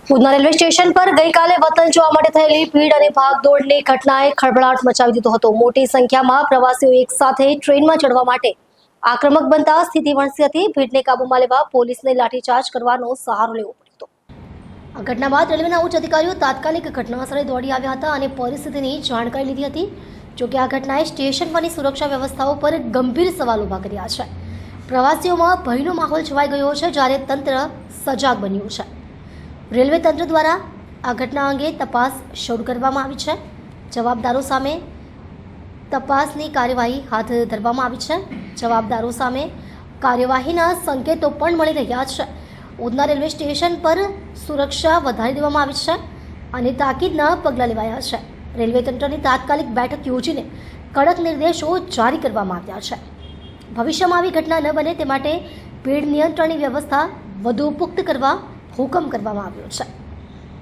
Udhna railway station પર ગઈકાલે વતન જવા માટે થયેલી ભીડ અને ભાગદોડની ઘટનાએ ખળભળાટ મચાવી દીધો હતો। મોટી સંખ્યામાં પ્રવાસીઓ એકસાથે ટ્રેનમાં ચડવા માટે આક્રમક બનતા સ્થિતિ વણસી હતી। ભીડને કાબૂમાં લેવા પોલીસને લાઠીચાર્જ કરવાનો સહારો લેવો પડ્યો હતો। આ ઘટના બાદ રેલવેના ઉચ્ચ અધિકારીઓ તાત્કાલિક ઘટનાસ્થળે દોડી આવ્યા હતા અને પરિસ્થિતિની જાણકારી લીધી હતી। જોકે આ ઘટનાએ સ્ટેશન પરની સુરક્ષા વ્યવસ્થાઓ પર ગંભીર સવાલ ઊભા કર્યા છે। પ્રવાસીઓમાં ભયનો માહોલ છવાઈ ગયો છે, જ્યારે તંત્ર સજાગ બન્યું છે। રેલવે તંત્ર દ્વારા આ ઘટના અંગે તપાસ શરૂ કરવામાં આવી છે। જવાબદારો સામે તપાસની કાર્યવાહી હાથ ધરવામાં આવી છે। જવાબદારો સામે કાર્યવાહીના સંકેતો પણ મળી રહ્યા છે। ઉધના રેલવે સ્ટેશન પર સુરક્ષા વધારી દેવામાં આવી છે અને તાકીદના પગલાં લેવાયા છે। રેલવે તંત્રની તાત્કાલિક બેઠક યોજીને કડક નિર્દેશો જારી કરવામાં આવ્યા છે। ભવિષ્યમાં આવી ઘટના ન બને તે માટે ભીડ નિયંત્રણની વ્યવસ્થા વધુ પુખ્ત કરવા હુકમ કરવામાં આવ્યો છે।